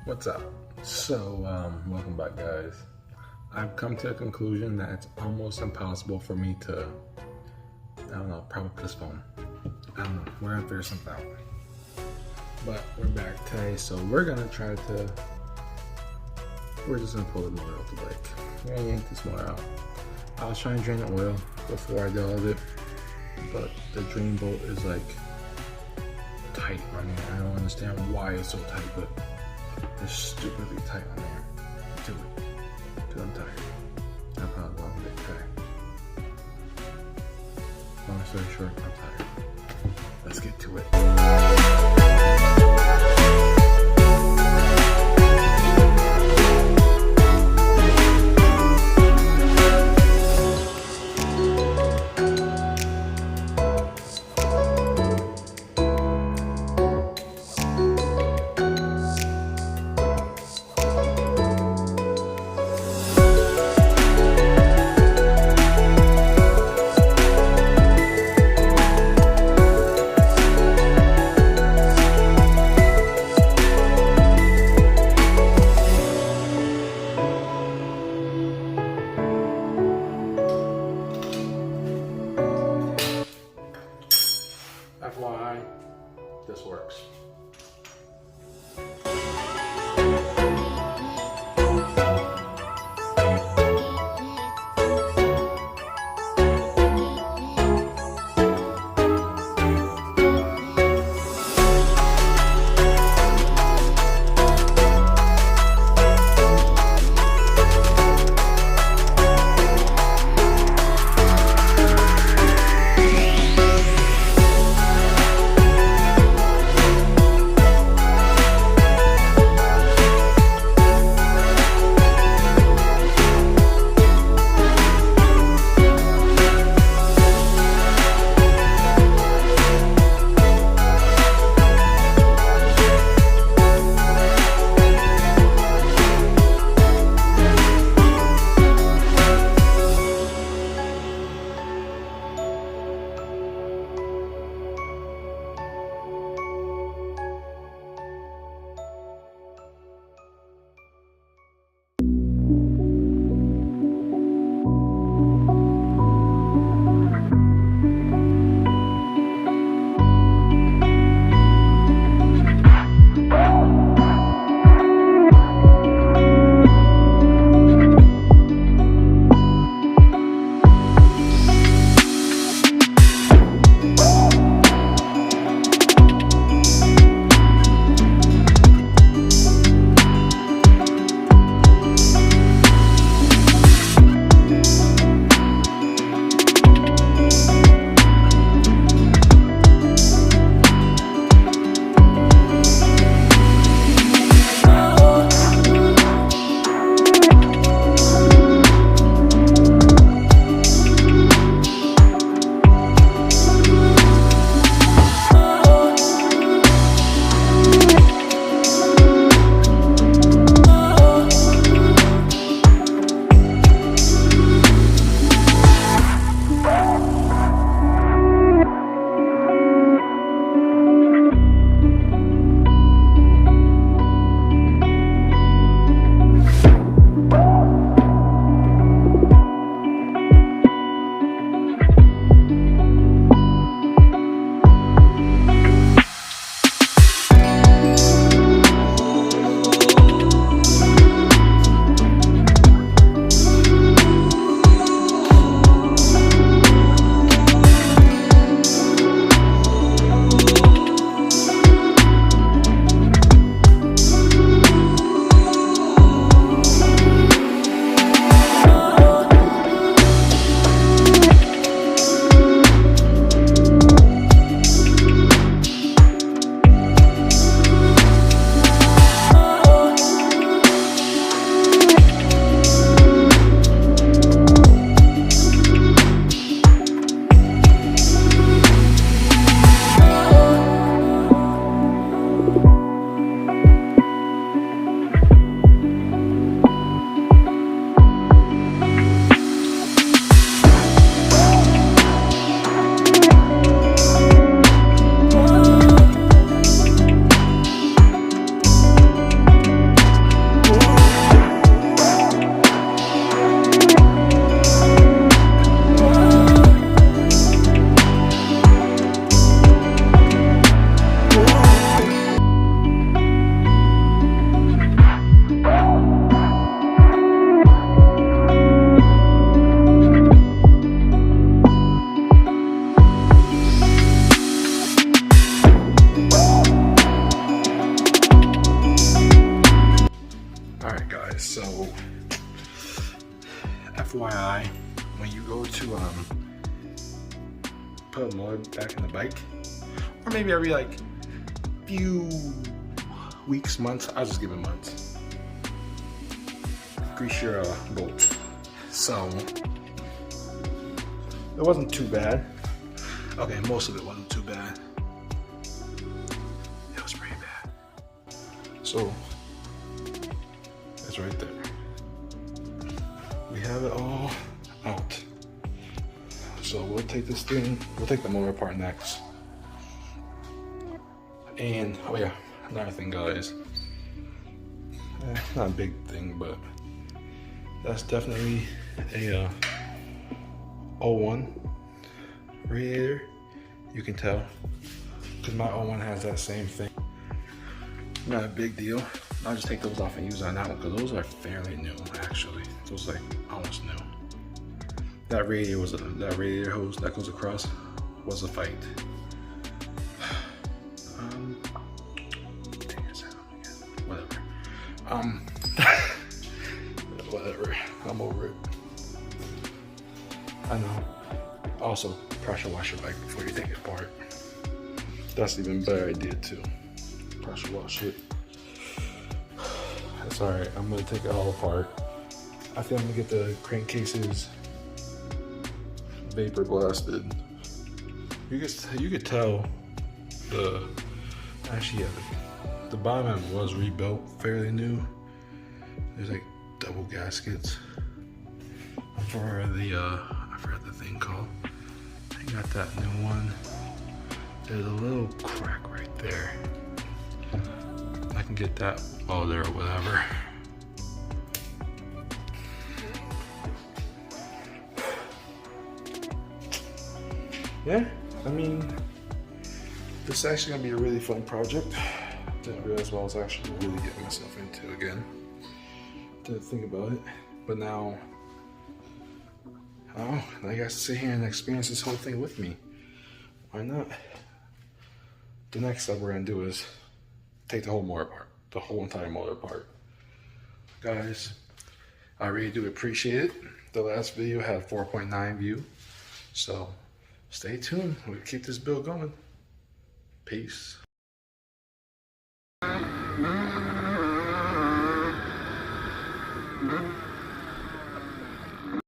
What's up? So, welcome back, guys. I've come to a conclusion that it's almost impossible for me to, prop up this phone. I don't know, we're gonna figure something out. But we're back today, so we're just gonna pull the motor out the bike. We're gonna yank this motor out. I was trying to drain the oil before I did all of it, but the drain bolt is like tight on there. I don't understand why it's so tight, but it's stupidly tight on there. Do it. Because I'm tired. I've had a long day today. Long story short, I'm tired. Let's get to it. FYI, when you go to put a motor back in the bike, or maybe every like few weeks, months, I'll just give it months, grease your bolt. So it wasn't too bad. Okay, most of it wasn't too bad. It was pretty bad. So it's right there. We have it all out. So we'll take this thing, we'll take the motor apart next. And oh yeah, another thing, guys. Not a big thing, but that's definitely a 01 radiator. You can tell, because my 01 has that same thing. Not a big deal. I'll just take those off and use on that one, because those are fairly new, actually. Those like almost new. That radiator was that radiator hose that goes across was a fight. Whatever. Whatever. I'm over it. I know. Also, pressure wash your bike before you take it apart. That's an even better idea too. Pressure wash it. That's alright. I'm gonna take it all apart. I think I'm gonna get the crankcases vapor blasted. You could tell the bottom end was rebuilt fairly new. There's like double gaskets for the I forgot the thing called. I got that new one. There's a little crack right there. I can get that all there or whatever. Yeah, I mean, this is actually gonna be a really fun project. Didn't realize what I was actually really getting myself into again. Didn't think about it, but now, oh, I got to sit here and experience this whole thing with me. Why not? The next step we're gonna do is take the whole motor apart, the whole entire motor apart. Guys, I really do appreciate it. The last video had 4.9 views, so stay tuned. We'll keep this build going. Peace.